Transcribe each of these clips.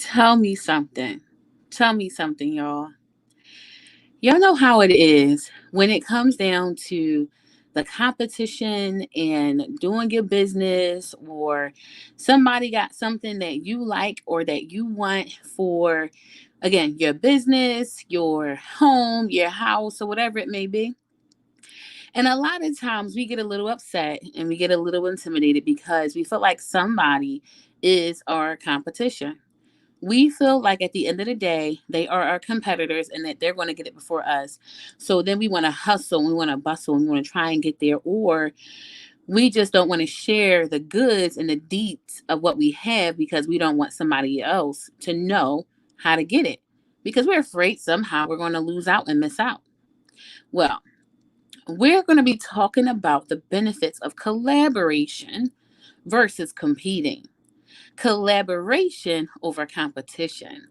Tell me something. Tell me something, y'all. Y'all know how it is when it comes down to the competition and doing your business, or somebody got something that you like or that you want for, again, your business, your home, your house, or whatever it may be. And a lot of times we get a little upset and we get a little intimidated because we feel like somebody is our competition. We feel like at the end of the day, they are our competitors and that they're going to get it before us. So then we want to hustle, we want to bustle, and we want to try and get there. Or we just don't want to share the goods and the deets of what we have because we don't want somebody else to know how to get it, because we're afraid somehow we're going to lose out and miss out. Well, we're going to be talking about the benefits of collaboration versus competing, collaboration over competition,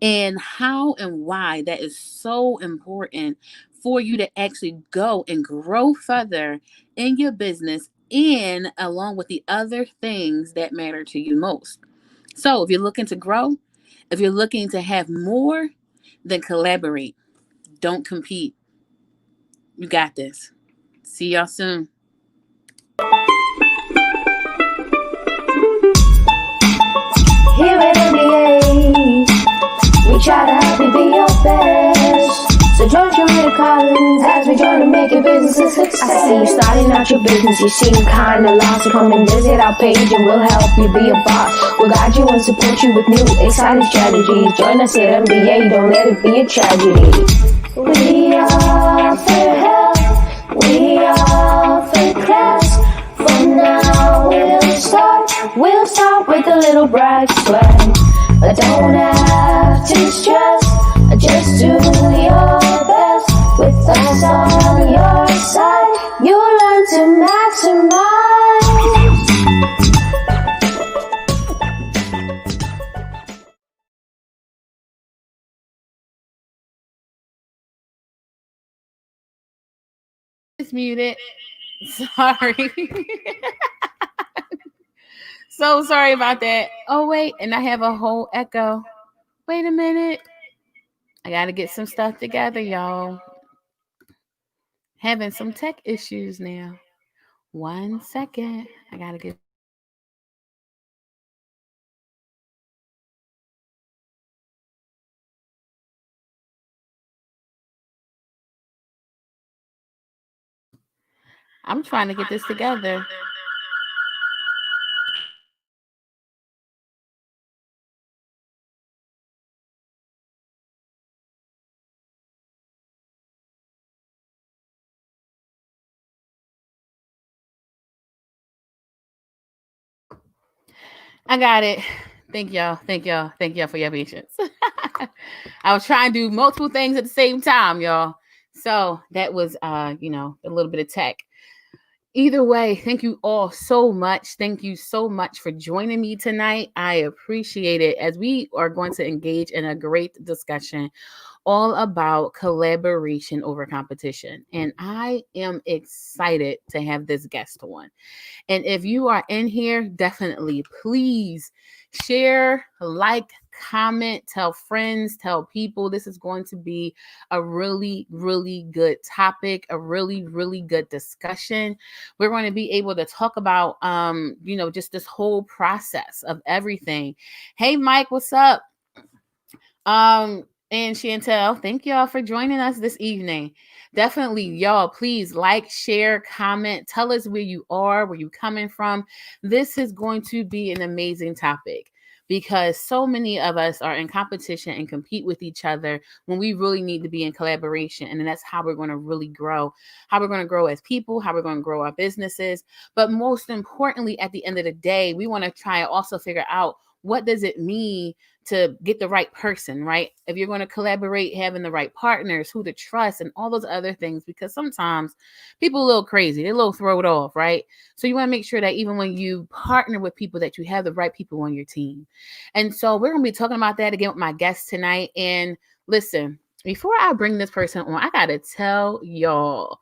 and how and why that is so important for you to actually go and grow further in your business and along with the other things that matter to you most. So, if you're looking to grow, if you're looking to have more, then collaborate. Don't compete. You got this. See y'all soon. Here at MBA, we try to help you be your best. So join your Rita Collins as we join to make your business a success. I see you starting out your business, you seem kinda lost. So come and visit our page and we'll help you be a boss. We'll guide you and support you with new exciting strategies. Join us at MBA, don't let it be a tragedy. We offer help, we offer class. For now we'll start with a little bright sweat. But don't have to stress, just do your best. With us on your side, you'll learn to maximize. It's muted. Sorry. So sorry about that. Oh, wait. And I have a whole echo. Wait a minute. I got to get some stuff together, y'all. Having some tech issues now. 1 second. I got to get. I'm trying to get this together. I got it. Thank y'all. Thank y'all. Thank y'all for your patience. I was trying to do multiple things at the same time, y'all. So that was a little bit of tech. Either way, thank you all so much. Thank you so much for joining me tonight. I appreciate it, as we are going to engage in a great discussion all about collaboration over competition. And I am excited to have this guest on. And if you are in here, definitely please share, like, comment, tell friends, tell people. This is going to be a really, really good topic, a really, really good discussion. We're going to be able to talk about, just this whole process of everything. Hey, Mike, what's up? And Chantel, thank y'all for joining us this evening. Definitely, y'all, please like, share, comment, tell us where you are, where you coming from. This is going to be an amazing topic because so many of us are in competition and compete with each other when we really need to be in collaboration. And that's how we're going to really grow, how we're going to grow as people, how we're going to grow our businesses. But most importantly, at the end of the day, we want to try and also figure out, what does it mean to get the right person, right? If you're going to collaborate, having the right partners, who to trust, and all those other things, because sometimes people are a little crazy, they're a little thrown off, right? So you want to make sure that even when you partner with people, that you have the right people on your team. And so we're going to be talking about that again with my guest tonight. And listen, before I bring this person on, I got to tell y'all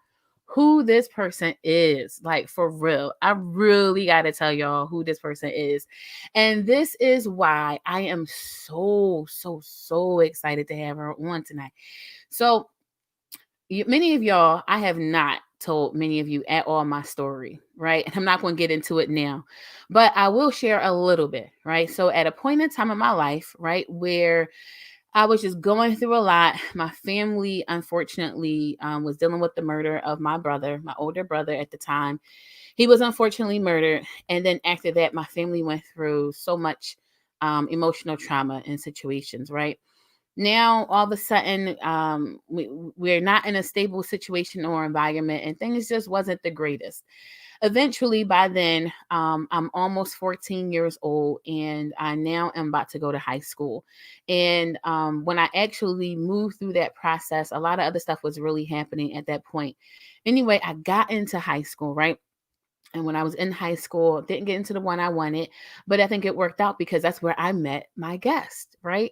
who this person is. Like, for real. I really got to tell y'all who this person is. And this is why I am so excited to have her on tonight. So, many of y'all, I have not told many of you at all my story, right? And I'm not going to get into it now, but I will share a little bit, right? So, at a point in time in my life, right, where I was just going through a lot. My family, unfortunately, was dealing with the murder of my brother, my older brother at the time. He was unfortunately murdered. And then after that, my family went through so much emotional trauma and situations, right? Now, all of a sudden, we're not in a stable situation or environment, and things just wasn't the greatest. Eventually, by then, I'm almost 14 years old, and I now am about to go to high school. And when I actually moved through that process, a lot of other stuff was really happening at that point. Anyway, I got into high school, right? And when I was in high school, didn't get into the one I wanted, but I think it worked out because that's where I met my guest, right?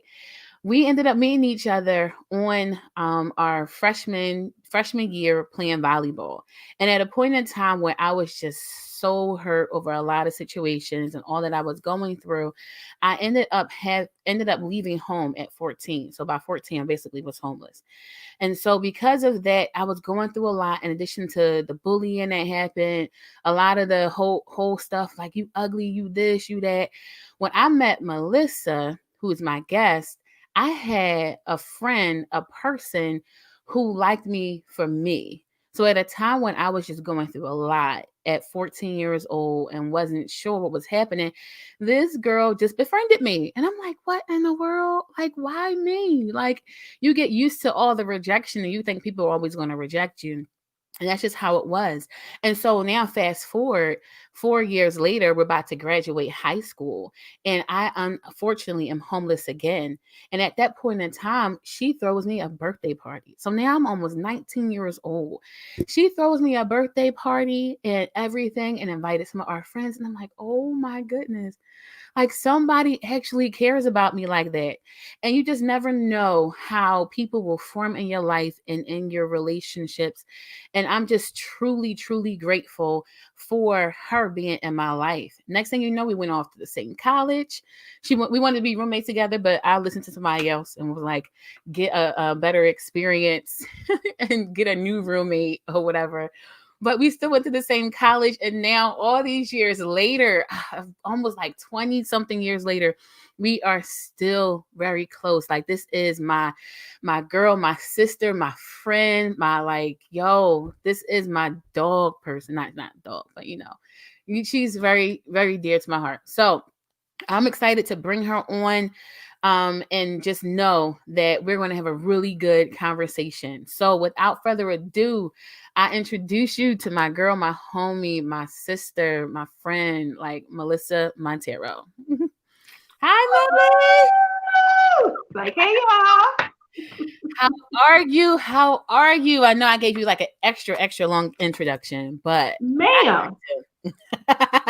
We ended up meeting each other on our freshman year playing volleyball. And at a point in time where I was just so hurt over a lot of situations and all that I was going through, I ended up leaving home at 14. So by 14, I basically was homeless. And so because of that, I was going through a lot in addition to the bullying that happened, a lot of the whole stuff like you ugly, you this, you that. When I met Melissa, who is my guest, I had a friend, a person who liked me for me. So at a time when I was just going through a lot at 14 years old and wasn't sure what was happening, this girl just befriended me. And I'm like, what in the world? Like, why me? Like, you get used to all the rejection and you think people are always going to reject you. And that's just how it was. And so now, fast forward 4 years later, we're about to graduate high school. And I unfortunately am homeless again. And at that point in time, she throws me a birthday party. So now I'm almost 19 years old. She throws me a birthday party and everything and invited some of our friends. And I'm like, oh my goodness. Like somebody actually cares about me like that. And you just never know how people will form in your life and in your relationships. And I'm just truly grateful for her being in my life. Next thing you know, we went off to the same college. We wanted to be roommates together, but I listened to somebody else and was like, get a better experience and get a new roommate or whatever. But we still went to the same college. And now, all these years later, almost like 20 something years later, we are still very close. Like, this is my girl, my sister, my friend, my like, yo, this is my dog person. Not dog, but she's very dear to my heart. So I'm excited to bring her on. And just know that we're going to have a really good conversation. So without further ado, I introduce you to my girl, my homie, my sister, my friend, like Melissa Montero. Hi, Lily. Like, hey, y'all. How are you? How are you? I know I gave you like an extra long introduction, but ma'am.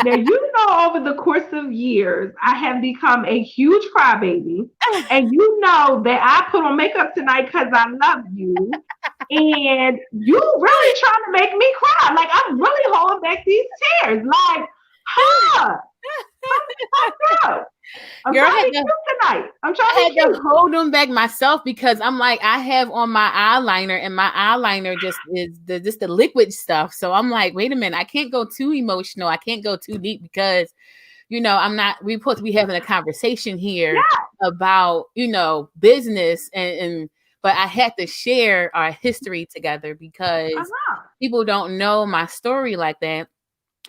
Now, you know, over the course of years, I have become a huge crybaby. And you know that I put on makeup tonight because I love you. And you really trying to make me cry. Like, I'm really holding back these tears. Like, huh? I'm Girl, trying to be cute tonight. I had to hold them back myself because I'm like, I have on my eyeliner and my eyeliner just is the liquid stuff. So I'm like, wait a minute, I can't go too emotional. I can't go too deep because, we're supposed to be having a conversation here about, business but I had to share our history together because people don't know my story like that.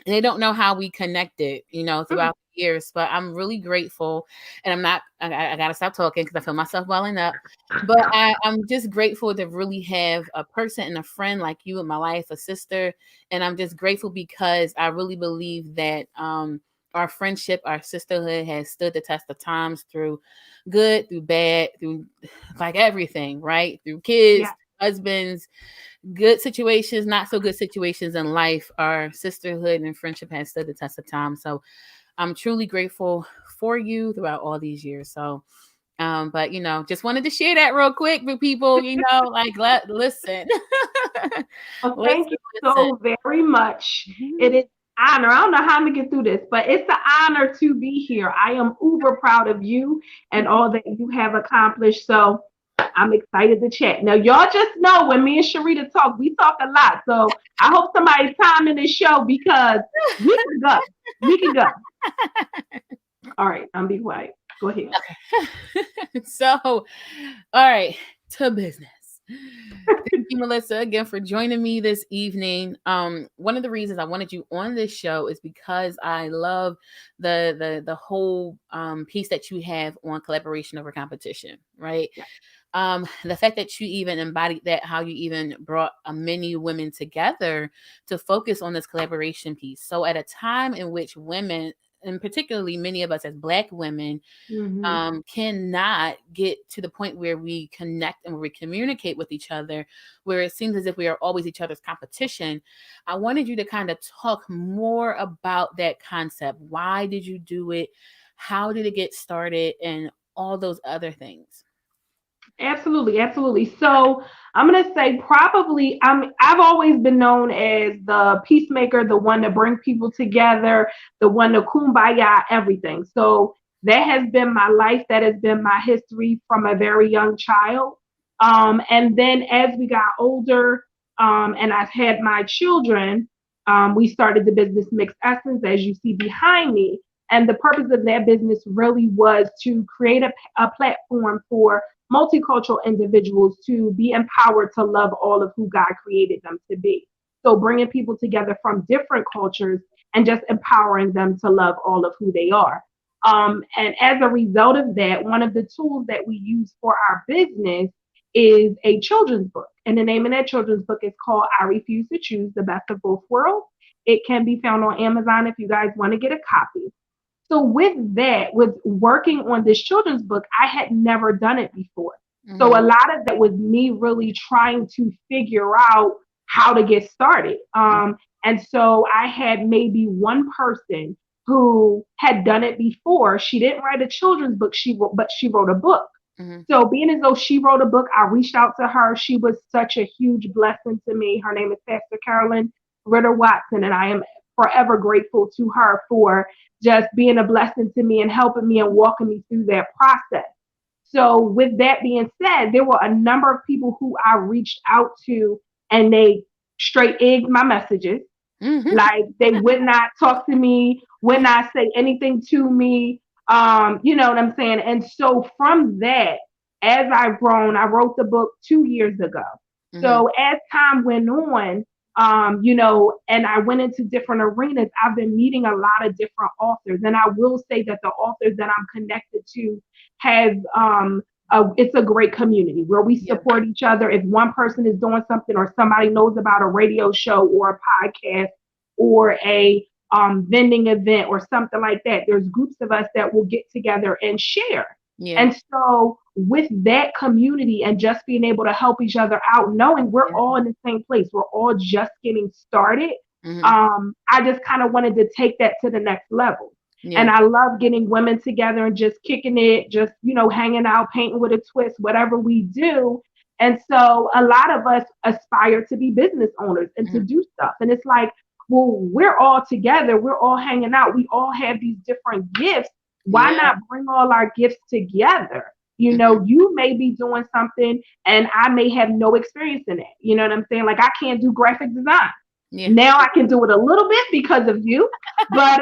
They don't know how we connected, throughout the years. But I'm really grateful, and I gotta stop talking because I feel myself welling up. But I'm just grateful to really have a person and a friend like you in my life, a sister, and I'm just grateful because I really believe that our friendship, our sisterhood has stood the test of times through good, through bad, through like everything, right? Through kids, husbands, good situations, not so good situations in life. Our sisterhood and friendship has stood the test of time. So I'm truly grateful for you throughout all these years. So But just wanted to share that real quick with people, like listen. Well, listen, thank you listen. so very much. It Mhm. is an honor. I don't know how I'm gonna get through this, but it's an honor to be here. I am uber proud of you and all that you have accomplished. So I'm excited to chat. Now, y'all just know when me and Sharita talk, we talk a lot. So I hope somebody's timing this show because we can go. We can go. All right, I'm be quiet. Go ahead. So, all right, to business. Thank you, Melissa, again for joining me this evening. One of the reasons I wanted you on this show is because I love the whole piece that you have on collaboration over competition, right? Yeah. The fact that you even embodied that, how you even brought many women together to focus on this collaboration piece. So at a time in which women, and particularly many of us as Black women, Mm-hmm. cannot get to the point where we connect and where we communicate with each other, where it seems as if we are always each other's competition. I wanted you to kind of talk more about that concept. Why did you do it? How did it get started? And all those other things. Absolutely, absolutely. So I'm gonna say probably I've always been known as the peacemaker, the one to bring people together, the one to kumbaya everything. So that has been my life. That has been my history from a very young child. And then as we got older, and I've had my children, we started the business Mixed Essence, as you see behind me. And the purpose of that business really was to create a platform for multicultural individuals to be empowered to love all of who God created them to be. So bringing people together from different cultures and just empowering them to love all of who they are. And as a result of that, one of the tools that we use for our business is a children's book. And the name of that children's book is called I Refuse to Choose the Best of Both Worlds. It can be found on Amazon if you guys want to get a copy. So with that, with working on this children's book, I had never done it before. So Mm-hmm. a lot of that was me really trying to figure out how to get started. And so I had maybe one person who had done it before. She didn't write a children's book, but she wrote a book. Mm-hmm. So being as though she wrote a book, I reached out to her. She was such a huge blessing to me. Her name is Pastor Carolyn Ritter Watson, and I am forever grateful to her for just being a blessing to me and helping me and walking me through that process. So, with that being said, there were a number of people who I reached out to and they straight egged my messages. Mm-hmm. Like they would not talk to me, would not say anything to me. You know what I'm saying? And so from that, as I've grown, I wrote the book 2 years ago. Mm-hmm. So as time went on, and I went into different arenas, I've been meeting a lot of different authors. And I will say that the authors that I'm connected to have it's a great community where we Yeah. support each other. If one person is doing something or somebody knows about a radio show or a podcast or a vending event or something like that, there's groups of us that will get together and share. Yeah. And so, with that community and just being able to help each other out, knowing we're Yeah. all in the same place, we're all just getting started, Mm-hmm. I just kind of wanted to take that to the next level. Yeah. And I love getting women together and just kicking it, just, hanging out, painting with a twist, whatever we do. And so a lot of us aspire to be business owners and to Mm-hmm. do stuff. And it's like, well, we're all together, we're all hanging out, we all have these different gifts. Why Yeah. not bring all our gifts together? Mm-hmm. You may be doing something and I may have no experience in it. You know what I'm saying? Like I can't do graphic design. Yeah. Now I can do it a little bit because of you, but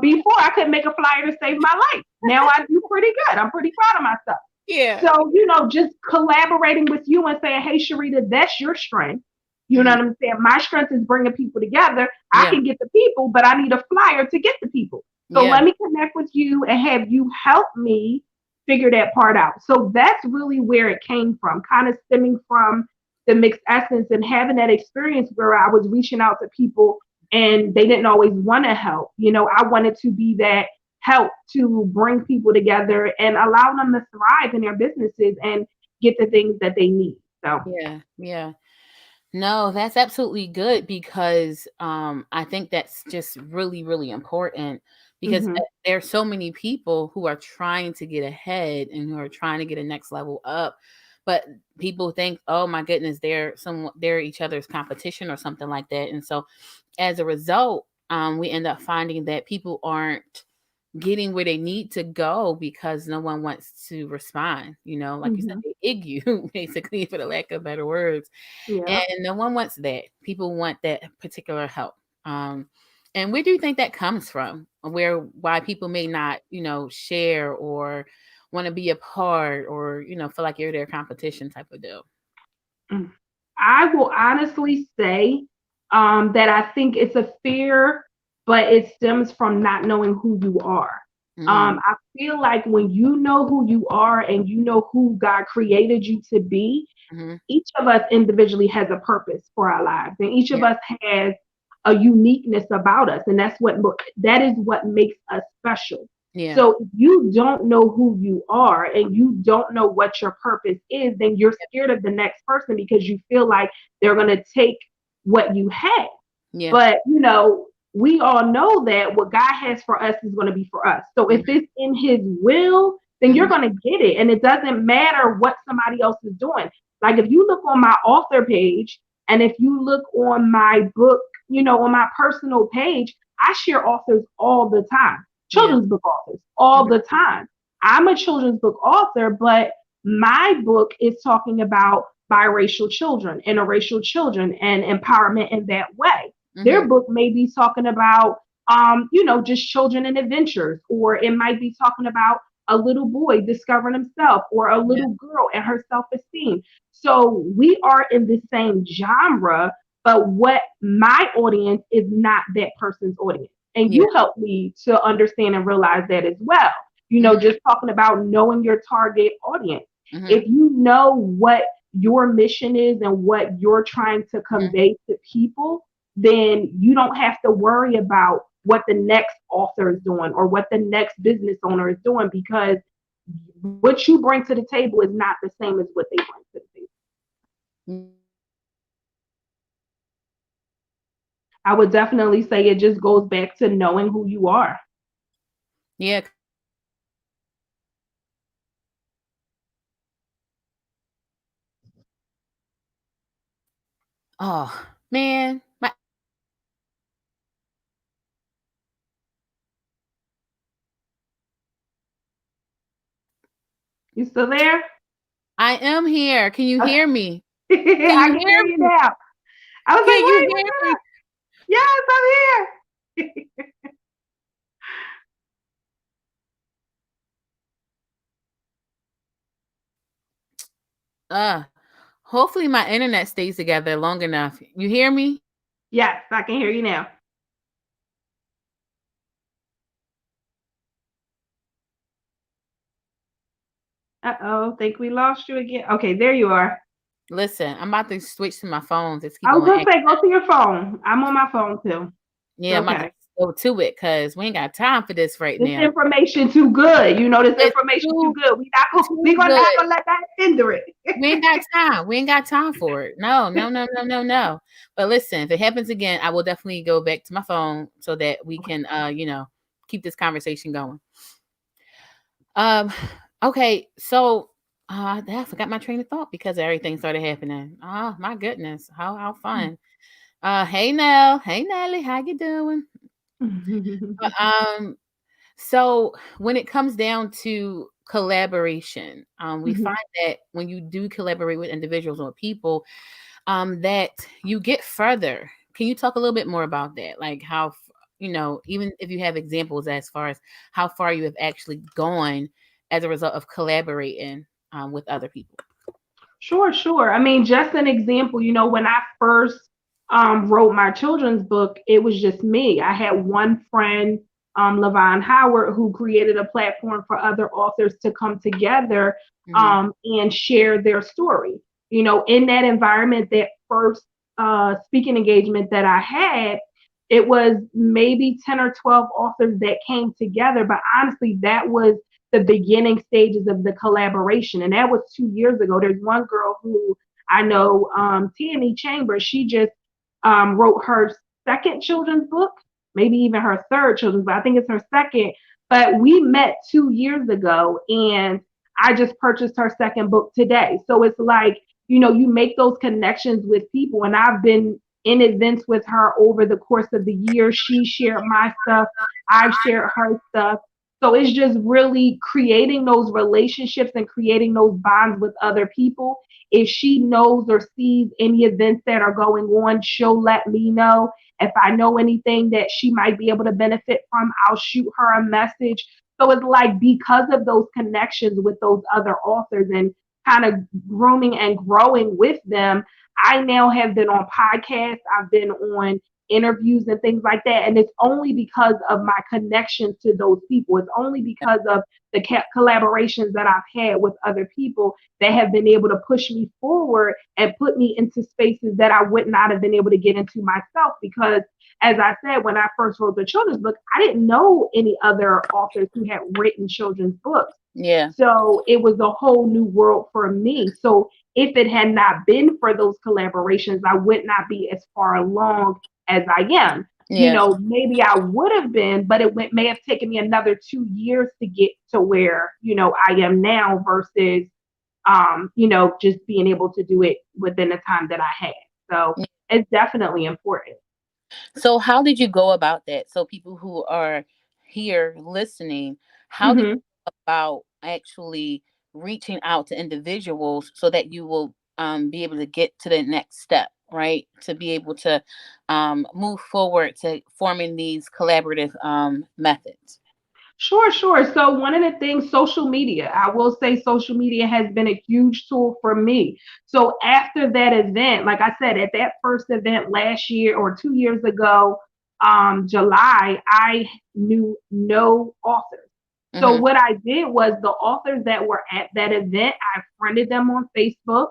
before I couldn't make a flyer to save my life. Now I do pretty good. I'm pretty proud of myself. Yeah. So, just collaborating with you and saying, hey, Sharita, that's your strength. You know Mm-hmm. what I'm saying? My strength is bringing people together. I Yeah. can get the people, but I need a flyer to get the people. So Yeah. let me connect with you and have you help me figure that part out. So that's really where it came from, kind of stemming from the Mixed Essence and having that experience where I was reaching out to people and they didn't always want to help. I wanted to be that help to bring people together and allow them to thrive in their businesses and get the things that they need. So, Yeah. Yeah. No, that's absolutely good because I think that's just really, really important because there are so many people who are trying to get ahead and who are trying to get a next level up. But people think, oh my goodness, they're each other's competition or something like that. And so as a result, we end up finding that people aren't getting where they need to go because no one wants to respond. Like you said, they ig you, basically, for the lack of better words. Yeah. And no one wants that. People want that particular help. And where do you think that comes from? Why people may not, share or want to be a part or, feel like you're their competition type of deal? I will honestly say that I think it's a fear, but it stems from not knowing who you are. Mm, I feel like when you know who you are and you know who God created you to be, mm-hmm. each of us individually has a purpose for our lives, and each of Yeah. us has a uniqueness about us, and that is what makes us special. Yeah. So if you don't know who you are and you don't know what your purpose is, then you're scared of the next person because you feel like they're going to take what you have. Yeah. But we all know that what God has for us is going to be for us. So if Mm-hmm. it's in His will, then you're Mm-hmm. going to get it, and it doesn't matter what somebody else is doing. Like if you look on my author page, and if you look on my book, on my personal page, I share authors all the time, Yeah. children's book authors all Mm-hmm. the time. I'm a children's book author, but my book is talking about biracial children, interracial children, and empowerment in that way. Mm-hmm. Their book may be talking about, just children and adventures, or it might be talking about a little boy discovering himself, or a Yeah. little girl and her self-esteem. So we are in the same genre, but what my audience is not that person's audience. And Yeah. you help me to understand and realize that as well. Mm-hmm. Just talking about knowing your target audience. Mm-hmm. If you know what your mission is and what you're trying to Mm-hmm. convey to people, then you don't have to worry about what the next author is doing or what the next business owner is doing, because what you bring to the table is not the same as what they bring to the table. I would definitely say it just goes back to knowing who you are. Yeah. Oh man, You still there? I am here. Can you hear me? I Can you can hear hear you me? now. I was like, Can you wait, hear what's me? up? Yes, I'm here. Uh, Hopefully my internet stays together long enough. You hear me? Yes, I can hear you now. Uh-oh, think we lost you again. Okay, there you are. Listen, I'm about to switch to my phone. Just keep I was on gonna acting. say, go to your phone. I'm on my phone too. It's Yeah, I'm about to okay. go to it because we ain't got time for this right This now. information too good. This It's information too too good. We too gonna not good. gonna let that hinder it. We ain't got time. We ain't got time for it. No, no, no, no, no, no. But listen, if it happens again, I will definitely go back to my phone so that we can keep this conversation going. Um okay, so I forgot my train of thought because everything started happening. Oh my goodness. How fun. Hey Nell. Hey Nelly, how you doing? Uh, Um so when it comes down to collaboration, we find that when you do collaborate with individuals or people, that you get further. Can you talk a little bit more about that? Like even if you have examples as far as how far you have actually gone as a result of collaborating with other people. Sure, sure. I mean, just an example, when I first wrote my children's book, it was just me. I had one friend, Levon Howard, who created a platform for other authors to come together Hmm. and share their story. In that environment, that first speaking engagement that I had, it was maybe 10 or 12 authors that came together. But honestly, that was the beginning stages of the collaboration. And that was 2 years ago. There's one girl who I know, Tierney Chambers, she just wrote her second children's book. maybe even her third children's book. I think it's her second. But we met 2 years ago, and I just purchased her second book today. So it's like, you make those connections with people. And I've been in events with her over the course of the year. She shared my stuff, I've shared her stuff. So it's just really creating those relationships and creating those bonds with other people. If she knows or sees any events that are going on, she'll let me know. If I know anything that she might be able to benefit from, I'll shoot her a message. So it's like, because of those connections with those other authors and kind of grooming and growing with them, I now have been on podcasts, I've been on interviews and things like that. And it's only because of my connections to those people. It's only because of the collaborations that I've had with other people that have been able to push me forward and put me into spaces that I would not have been able to get into myself. Because, as I said, when I first wrote the children's book, I didn't know any other authors who had written children's books. Yeah. So it was a whole new world for me. So if it had not been for those collaborations, I would not be as far along as I am. Yeah. Maybe I would have been, but may have taken me another 2 years to get to where, I am now versus, just being able to do it within the time that I had. So it's definitely important. So how did you go about that? So people who are here listening, how did you Mm-hmm. go about actually reaching out to individuals so that you will be able to get to the next step, right? To be able to move forward to forming these collaborative methods. Sure, sure. So one of the things, social media, I will say social media has been a huge tool for me. So after that event, like I said, at that first event last year or 2 years ago, July, I knew no authors. So Mm-hmm. what I did was, the authors that were at that event, I friended them on Facebook.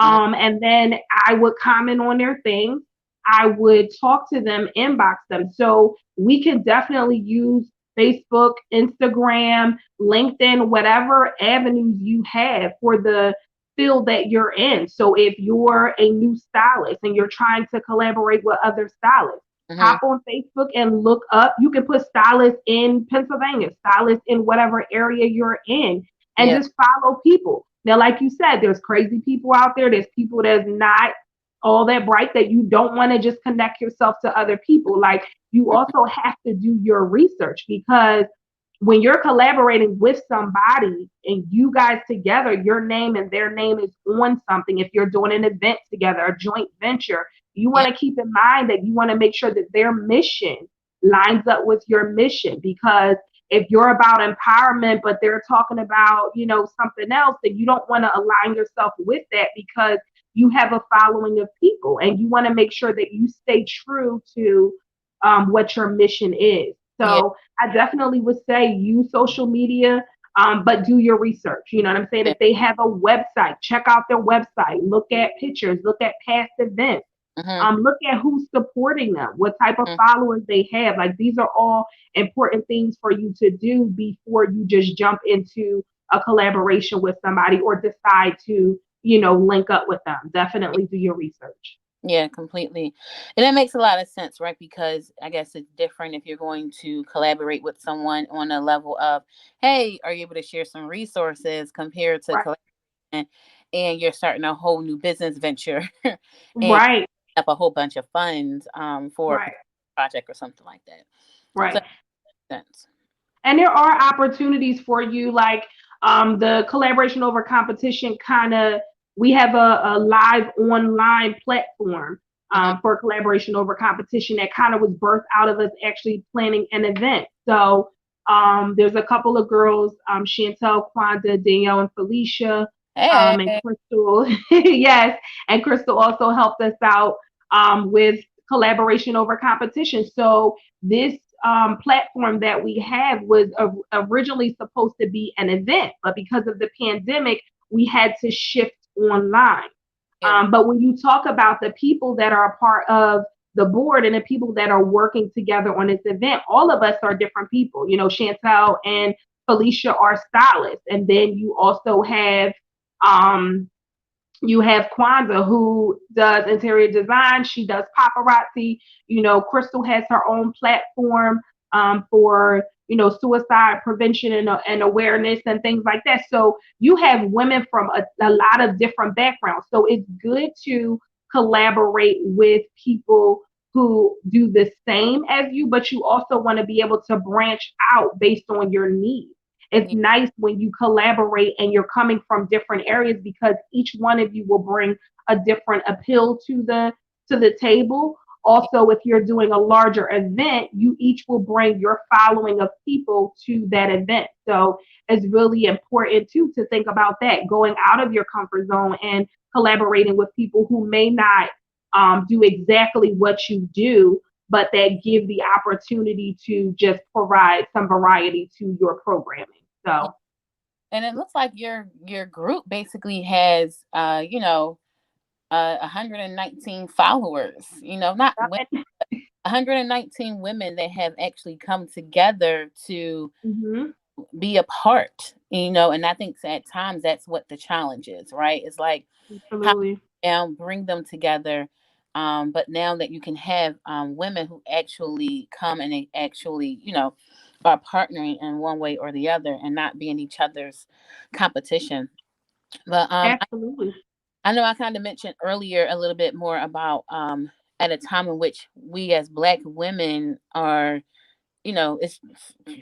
Mm-hmm. And then I would comment on their things. I would talk to them, inbox them. So we can definitely use Facebook, Instagram, LinkedIn, whatever avenues you have for the field that you're in. So if you're a new stylist and you're trying to collaborate with other stylists, Mm-hmm. hop on Facebook and look up. You can put stylists in Pennsylvania, stylists in whatever area you're in, and Yeah. just follow people. Now, like you said, there's crazy people out there. There's people that's not all that bright, that you don't want to just connect yourself to other people. Like, you also have to do your research, because when you're collaborating with somebody and you guys together, your name and their name is on something. If you're doing an event together, a joint venture, you Yeah. want to keep in mind that you want to make sure that their mission lines up with your mission. Because if you're about empowerment, but they're talking about, something else, then you don't want to align yourself with that, because you have a following of people and you want to make sure that you stay true to what your mission is. Yeah. So I definitely would say use social media, but do your research. You know what I'm saying? Yeah. If they have a website, check out their website, look at pictures, look at past events, Mm-hmm. look at who's supporting them, what type of Mm-hmm. followers they have. Like, these are all important things for you to do before you just jump into a collaboration with somebody or decide to, link up with them. Definitely do your research. Yeah, completely. And that makes a lot of sense, right? Because I guess it's different if you're going to collaborate with someone on a level of, hey, are you able to share some resources compared to Right. collaboration and you're starting a whole new business venture and Right. up a whole bunch of funds for a Right. particular project or something like that. So Right. that makes sense. And there are opportunities for you, like the collaboration over competition kind of, we have a live online platform Mm-hmm. for collaboration over competition that kind of was birthed out of us actually planning an event. So there's a couple of girls, Chantel, Kwanda, Danielle, and Felicia, and Hey. Crystal. Yes, and Crystal also helped us out with collaboration over competition. So this platform that we have was originally supposed to be an event, but because of the pandemic, we had to shift online. Yeah. But when you talk about the people that are a part of the board and the people that are working together on this event, all of us are different people. Chantel and Felicia are stylists, and then you also have um, You have Kwanzaa, who does interior design. She does paparazzi. Crystal has her own platform for suicide prevention and awareness and things like that. So you have women from a lot of different backgrounds. So it's good to collaborate with people who do the same as you, but you also want to be able to branch out based on your needs. It's Yeah. nice when you collaborate and you're coming from different areas, because each one of you will bring a different appeal to the table. Also, if you're doing a larger event, you each will bring your following of people to that event. So it's really important too to think about that, going out of your comfort zone and collaborating with people who may not do exactly what you do, but that give the opportunity to just provide some variety to your programming. Yeah. So And it looks like your group basically has 119 followers. Not women, 119 women that have actually come together to mhm, be a part. And I think at times that's what the challenge is, right? It's like how absolutely. and bring them together. But now that you can have women who actually come and they actually, are partnering in one way or the other and not being each other's competition. But Absolutely. I know I kind of mentioned earlier a little bit more about at a time in which we as Black women are, it's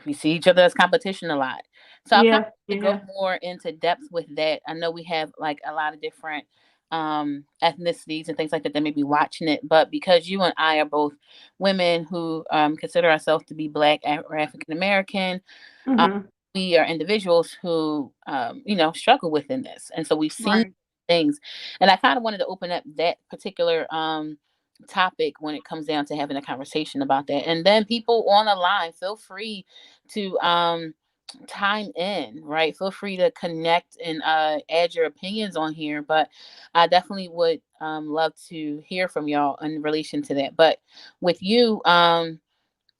we see each other as competition a lot. So I kind Yeah, of to go yeah. more into depth with that. I know we have like a lot of different ethnicities and things like that may be watching it, but because you and I are both women who consider ourselves to be Black or African American, um, Mhm. we are individuals who struggle within this, and so we've seen Right. things. And I kind of wanted to open up that particular topic when it comes down to having a conversation about that. And then people on the line, feel free to time in, right? Feel free to connect and add your opinions on here. But I definitely would love to hear from y'all in relation to that. But with you,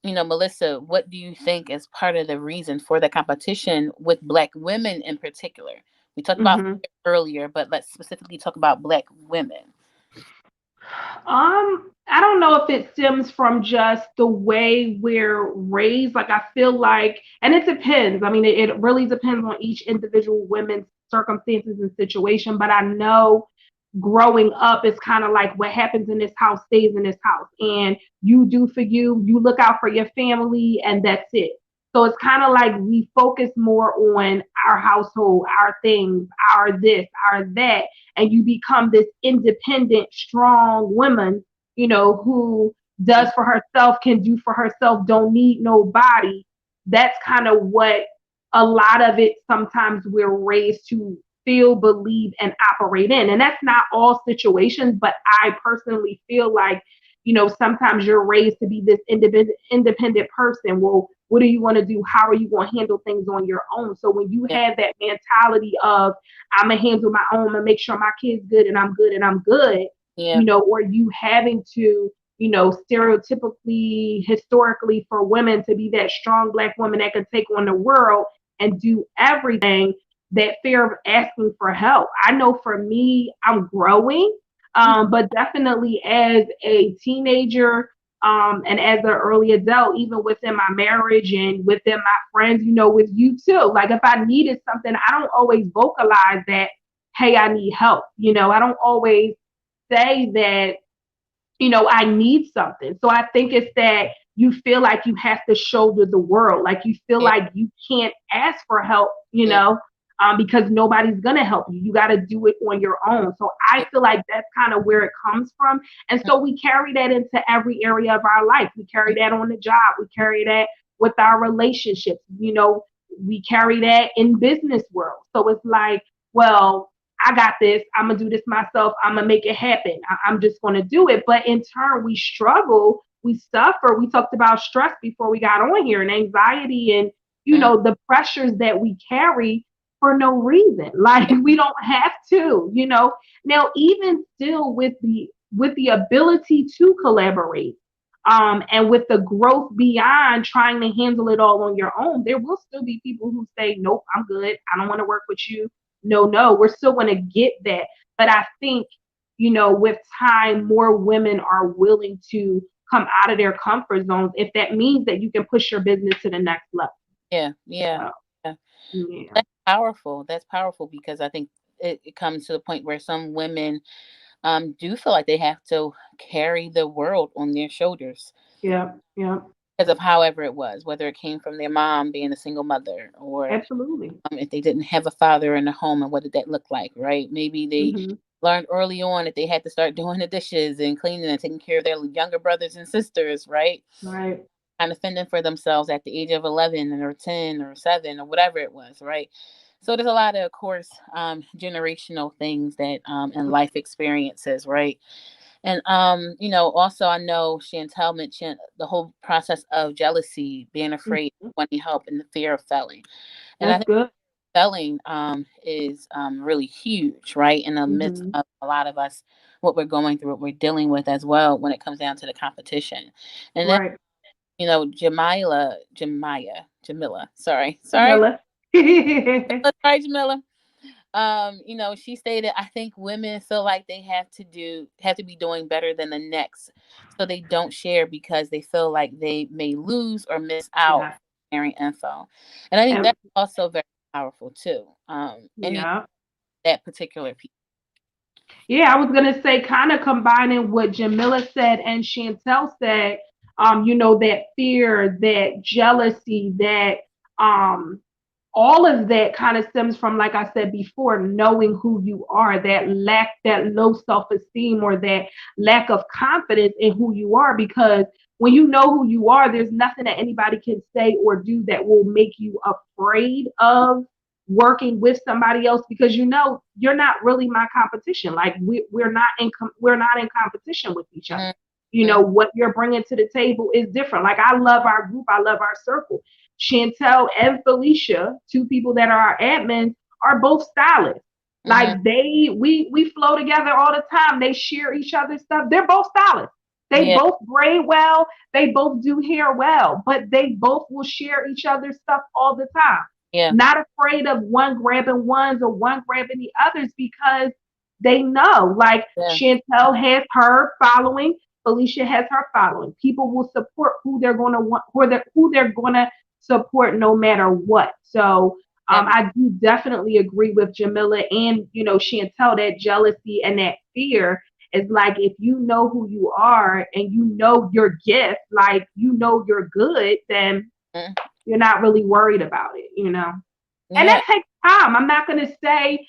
Melissa, what do you think is part of the reason for the competition with Black women in particular? We talked about Mhm. earlier, but let's specifically talk about Black women. I don't know if it stems from just the way we're raised. Like I feel like, and it depends. I mean, it really depends on each individual woman's circumstances and situation. But I know growing up is kind of like what happens in this house stays in this house, and you do for you. You look out for your family, and that's it. So it's kind of like we focus more on our household, our things, our this, our that, and you become this independent, strong woman, who does for herself, can do for herself, don't need nobody. That's kind of what a lot of it sometimes we're raised to feel, believe, and operate in. And that's not all situations, but I personally feel like, sometimes you're raised to be this independent person. Well, what do you want to do? How are you going to handle things on your own? So when you Yeah, have that mentality of I'm gonna handle my own and make sure my kid's good and I'm good and I'm good, yeah, or you having to, stereotypically, historically, for women to be that strong Black woman that can take on the world and do everything, that fear of asking for help. I know for me, I'm growing, mhm, but definitely as a teenager, and as an early adult, even within my marriage and within my friends, with you too. Like if I needed something, I don't always vocalize that, hey, I need help. I don't always say that, I need something. So I think it's that you feel like you have to shoulder the world. Like you feel yeah, like you can't ask for help, yeah, because nobody's going to help you. You got to do it on your own. So I yeah, feel like that's kind of where it comes from. And so we carry that into every area of our life. We carry mhm, that on the job. We carry that with our relationships. We carry that in business world. So it's like, well, I got this. I'm gonna do this myself. I'm gonna make it happen. I'm just gonna do it. But in turn, we struggle. We suffer. We talked about stress before we got on here, and anxiety, and mhm, the pressures that we carry for no reason. Like yeah, we don't have to. Now even still with the ability to collaborate. And with the growth beyond trying to handle it all on your own, there will still be people who say, nope, I'm good. I don't want to work with you. no, we're still going to get that. But I think, with time, more women are willing to come out of their comfort zones if that means that you can push your business to the next level. Yeah, yeah, So, yeah. yeah, That's powerful. That's powerful because I think it comes to the point where some women do feel like they have to carry the world on their shoulders yeah, yeah, because of however it was, whether it came from their mom being a single mother or absolutely. if they didn't have a father in the home and what did that look like, right? Maybe they Hmm. learned early on that they had to start doing the dishes and cleaning and taking care of their younger brothers and sisters, right? Right. Kind of fending for themselves at the age of 11 or 10 or 7 or whatever it was, right? So there's a lot of course, generational things that and life experiences, right? And also I know Chantel mentioned the whole process of jealousy, being afraid, Mhm. wanting help, and the fear of failing. And I That's think good. selling is really huge, right? In the midst Hmm. of a lot of us, what we're going through, what we're dealing with as well when it comes down to the competition. And then, Right. Jamila, sorry, Camilla. sorry, Jamila. She stated, I think women feel like they have to be doing better than the next. So they don't share because they feel like they may lose or miss out Yeah. sharing info. And I think And that's also very powerful too. Any yeah. that particular piece. Yeah, I was gonna say, kind of combining what Jamila said and Chantel said, that fear, that jealousy, that um all of that kind of stems from, like I said before, knowing who you are, that low self-esteem or that lack of confidence in who you are. Because when you know who you are, there's nothing that anybody can say or do that will make you afraid of working with somebody else, because you're not really my competition. Like we're not in competition with each other. Mm-hmm. What you're bringing to the table is different. Like, I love our group, I love our circle. Chantel and Felicia, two people that are our admins, are both stylists. Like, Mm-hmm. we flow together all the time. They share each other's stuff. They're both stylists. They Yeah, both braid well. They both do hair well, but they both will share each other's stuff all the time. yeah, Not afraid of one grabbing ones or one grabbing the others, because they know, like, yeah, Chantel has her following, Felicia has her following. People will support who they're going to want, who they're going to support no matter what. So that, I do definitely agree with Jamila and Chantel, that jealousy and that fear is like, if you know who you are and you know your gift, like you're good, then mm, you're not really worried about it. And yeah, that takes time. I'm not gonna say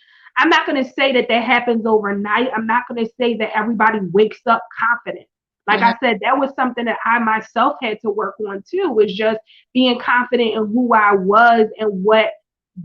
that happens overnight. I'm not gonna say that everybody wakes up confident. Like mm-hmm, I said, that was something that I myself had to work on too, was just being confident in who I was and what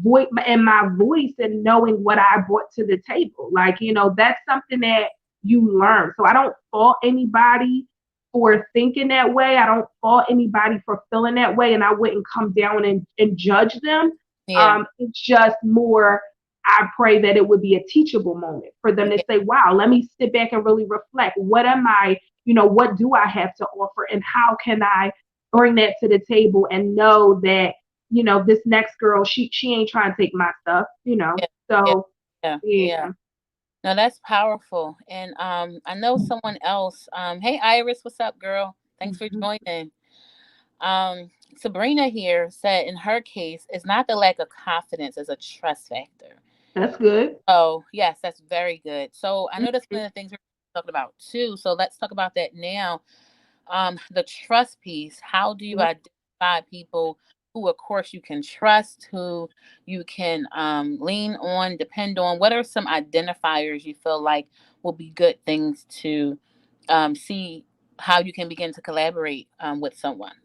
voice and my voice, and knowing what I brought to the table. Like, that's something that you learn. So I don't fault anybody for thinking that way. I don't fault anybody for feeling that way, and I wouldn't come down and judge them. yeah, It's just more, I pray that it would be a teachable moment for them to yeah, say, wow, let me sit back and really reflect. What am I, what do I have to offer, and how can I bring that to the table and know that, this next girl, she ain't trying to take my stuff. yeah, yeah, So yeah, yeah. yeah. No, that's powerful. And I know someone else. Hey Iris, what's up, girl? Thanks for Mhm. joining. Sabrina here said in her case, it's not the lack of confidence, it's a trust factor. That's good. Oh, yes, that's very good. So I know that's Mhm. one of the things we're talking about too. So let's talk about that now. The trust piece. How do you Yep. identify people who, of course, you can trust, who you can lean on, depend on? What are some identifiers you feel like will be good things to see how you can begin to collaborate with someone?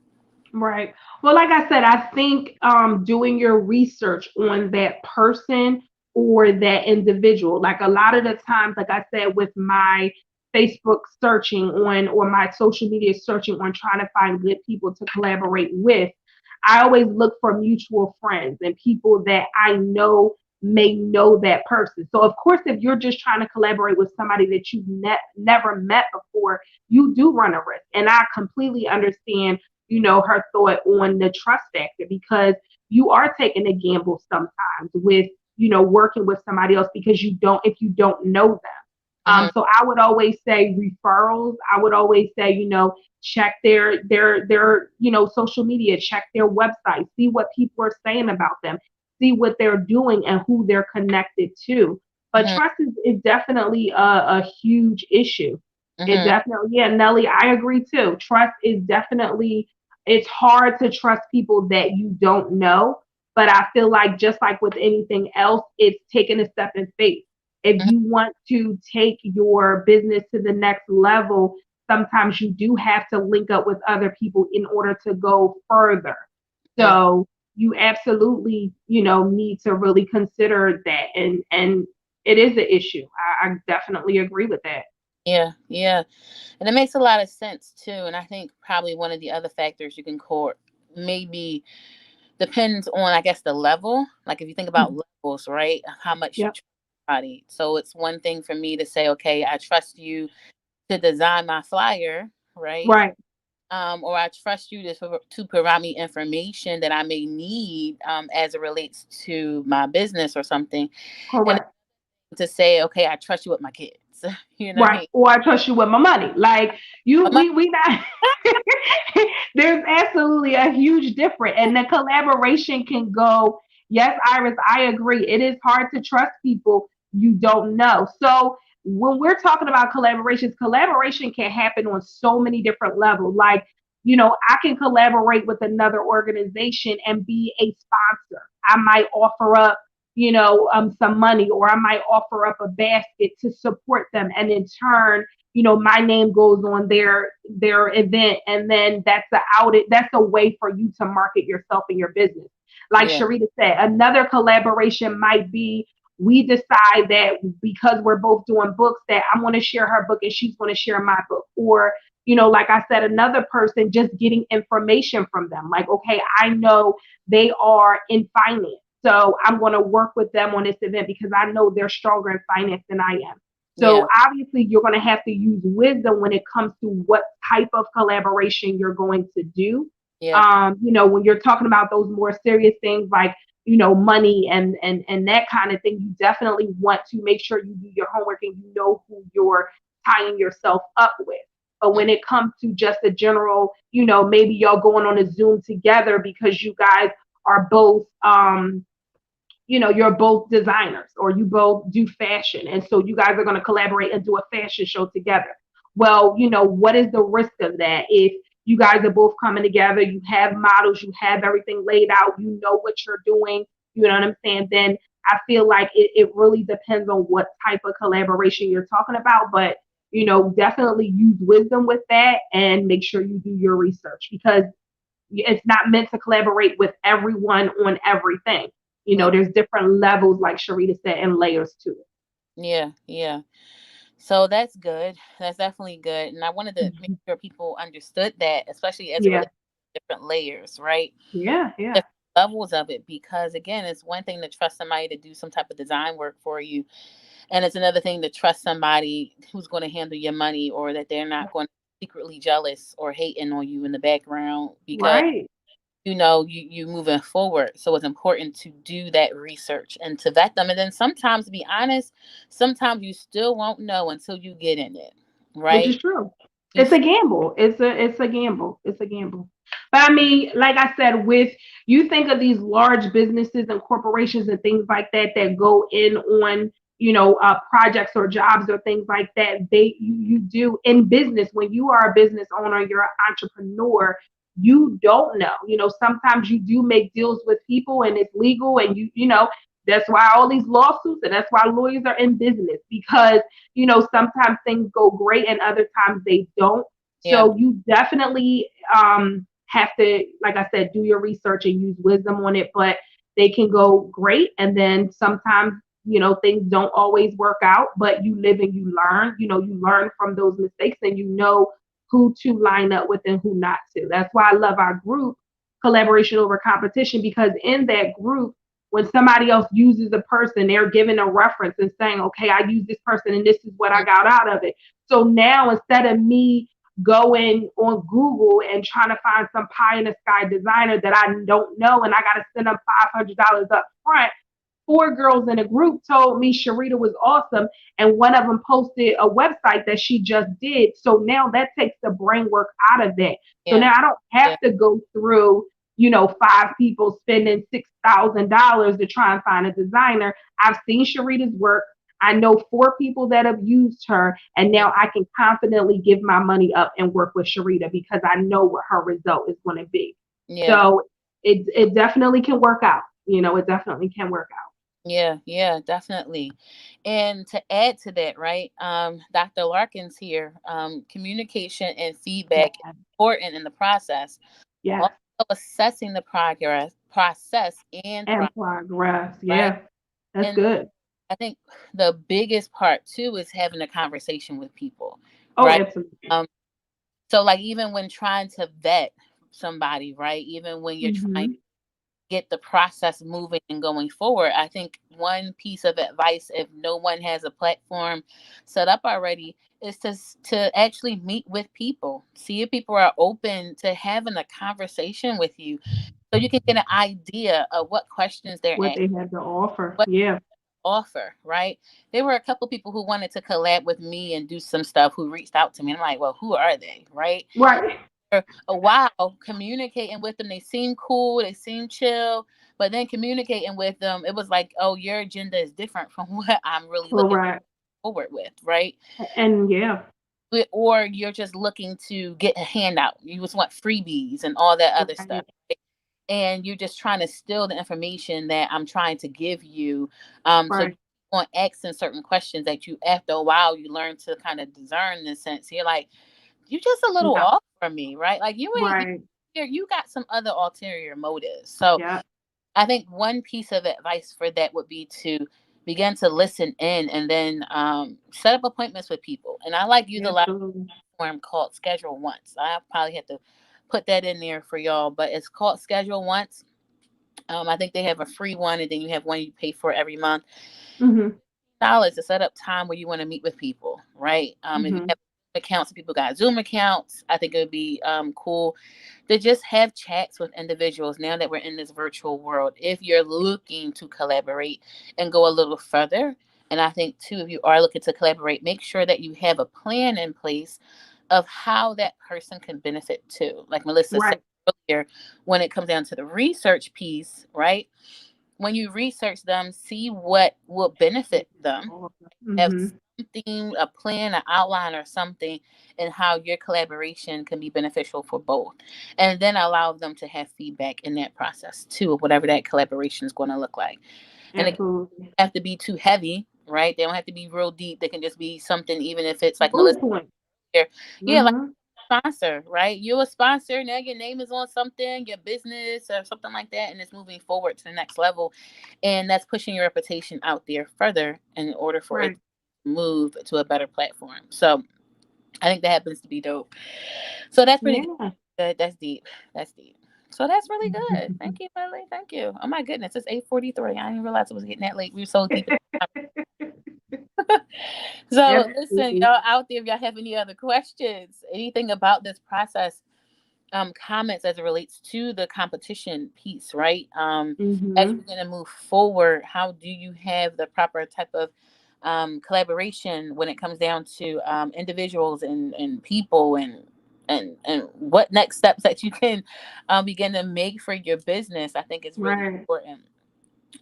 Right. Well, like I said, I think doing your research on that person or that individual, like a lot of the times, like I said, with my Facebook searching on, or my social media searching on, trying to find good people to collaborate with, I always look for mutual friends and people that I know may know that person. So, of course, if you're just trying to collaborate with somebody that you've never met before, you do run a risk. And I completely understand, her thought on the trust factor, because you are taking a gamble sometimes with working with somebody else because if you don't know them. Mm-hmm. So I would always say referrals. I would always say, check their social media, check their website, see what people are saying about them, see what they're doing and who they're connected to. But Mm-hmm. trust is definitely a huge issue. It Mm-hmm. definitely, yeah, Nelly, I agree too. Trust is definitely, it's hard to trust people that you don't know. But I feel like just like with anything else, it's taking a step in faith. If Mm-hmm. you want to take your business to the next level, sometimes you do have to link up with other people in order to go further. So you absolutely, need to really consider that. And it is an issue. I definitely agree with that. Yeah, yeah. And it makes a lot of sense too. And I think probably one of the other factors you can court maybe depends on, I guess, the level. Like if you think about levels, right? How much you Yep. trust somebody. So it's one thing for me to say, okay, I trust you to design my flyer, right? Right. Or I trust you to provide me information that I may need as it relates to my business or something. And Correct. to say, okay, I trust you with my kids. You know what I Right. mean? Or I trust you with my money. Like you, But my, we not. There's absolutely a huge difference, and the collaboration can go. Yes, Iris, I agree. It is hard to trust people you don't know. So when we're talking about collaborations, collaboration can happen on so many different levels. Like, I can collaborate with another organization and be a sponsor. I might offer up some money, or I might offer up a basket to support them. And in turn, my name goes on their event. And then that's a way for you to market yourself and your business. Like yeah, Sharita said, another collaboration might be we decide that because we're both doing books that I'm going to share her book and she's going to share my book. Or, like I said, another person just getting information from them. Like, okay, I know they are in finance. So I'm going to work with them on this event because I know they're stronger in finance than I am. So yeah, obviously you're going to have to use wisdom when it comes to what type of collaboration you're going to do. yeah, When you're talking about those more serious things like, money and that kind of thing, you definitely want to make sure you do your homework and you know who you're tying yourself up with. But mm, when it comes to just a general, maybe y'all going on a Zoom together because you guys are both you're both designers or you both do fashion. And so you guys are going to collaborate and do a fashion show together. Well, what is the risk of that? If you guys are both coming together, you have models, you have everything laid out, you know what you're doing, you know what I'm saying? Then I feel like it really depends on what type of collaboration you're talking about. But, definitely use wisdom with that and make sure you do your research because it's not meant to collaborate with everyone on everything. yeah, There's different levels, like Sharita said, and layers to it. yeah, yeah. So that's good. That's definitely good. And I wanted to make Mhm. sure people understood that, especially as it Yeah, relates to different layers, right? yeah, yeah. Different levels of it. Because again, it's one thing to trust somebody to do some type of design work for you. And it's another thing to trust somebody who's going to handle your money or that they're not going to secretly jealous or hating on you in the background because Right. you moving forward. So it's important to do that research and to vet them. And then sometimes, to be honest, sometimes you still won't know until you get in it, Which right? is true. You It's a gamble. It's a gamble. It's a gamble. But I mean, like I said, with you think of these large businesses and corporations and things like that that go in on projects or jobs or things like that. You do in business when you are a business owner, you're an entrepreneur. You don't know. Sometimes you do make deals with people and it's legal, and that's why all these lawsuits and that's why lawyers are in business because sometimes things go great and other times they don't. yeah, So you definitely have to, like I said, do your research and use wisdom on it. But they can go great, and then sometimes things don't always work out. But you live and you learn. You learn from those mistakes, and you know who to line up with and who not to. That's why I love our group, collaboration over competition, because in that group when somebody else uses a person, they're giving a reference and saying, okay, I use this person and this is what I mm, got out of it. So now instead of me going on Google and trying to find some pie in the sky designer that I don't know and I got to send them $500 up front, 4 girls in a group told me Sharita was awesome, and one of them posted a website that she just did. So now that takes the brain work out of that. So Yeah. now I don't have Yeah. to go through, 5 people spending $6,000 to try and find a designer. I've seen Sharita's work. I know 4 people that have used her, and Yeah. now I can confidently give my money up and work with Sharita because I know what her result is going to be. Yeah. So it definitely can work out. It definitely can work out. Yeah, yeah, definitely. And to add to that, right? Dr. Larkins here, communication and Yeah. feedback is important in the process. Yes. Also assessing the process and And progress, progress. right? Yeah. That's And good. I think the biggest part too is having a conversation with people, Oh, right? absolutely. Um, so like even when trying to vet somebody, right? Even when you're trying Hmm. get the process moving and going forward. I think one piece of advice, if no one has a platform set up already, is to actually meet with people, see if people are open to having a conversation with you, so you can get an idea of what questions they're What asking, they have to offer. what Yeah. they offer. Right? There were a couple people who wanted to collab with me and do some stuff who reached out to me. I'm like, well, who are they? Right? Right. For a while communicating with them. They seem cool, they seem chill, but then communicating with them, it was like, oh, your agenda is different from what I'm really looking Correct. forward with, right? And yeah. Or you're just looking to get a handout. You just want freebies and all that other stuff. Right. Right? And you're just trying to steal the information that I'm trying to give you. So Right. on asking certain questions that you after a while you learn to kind of discern in a sense. You're like, you just a little Yeah. off from me, right? Like you ain't Right. you got some other ulterior motives. So Yeah. I think one piece of advice for that would be to begin to listen in and then set up appointments with people. And I like use a lot of Absolutely. form called Schedule Once. I probably have to put that in there for y'all, but it's called Schedule Once. I think they have a free one, and then you have one you pay for every month. Hmm. Dollars to set up time where you want to meet with people, right? If you Hmm. have accounts, people got Zoom accounts. I think it would be cool to just have chats with individuals now that we're in this virtual world. If you're looking to collaborate and go a little further, and I think too, if you are looking to collaborate, make sure that you have a plan in place of how that person can benefit too. Like Melissa said Right. earlier, when it comes down to the research piece, right? When you research them, see what will benefit them, have Hmm. something, a plan, an outline, or something, and how your collaboration can be beneficial for both. And then allow them to have feedback in that process too, of whatever that collaboration is going to look like. And it Absolutely. doesn't have to be too heavy, right? They don't have to be real deep. They can just be something, even if it's like Melissa Bullet point. here. Yeah, like Hmm. sponsor, right? You're a sponsor. Now your name is on something, your business or something like that, and it's moving forward to the next level. And that's pushing your reputation out there further in order for it Right. to move to a better platform. So I think that happens to be dope. So that's pretty Yeah. good. That's deep. That's deep. So that's really good. Thank you, Lily. Thank you. Oh my goodness, it's 8:43. I didn't realize it was getting that late. We were so deep. So listen, Absolutely. y'all out there, if y'all have any other questions, anything about this process, comments as it relates to the competition piece, right? As Hmm. you're going to move forward, how do you have the proper type of collaboration when it comes down to individuals and people and what next steps that you can begin to make for your business? I think is really Right. important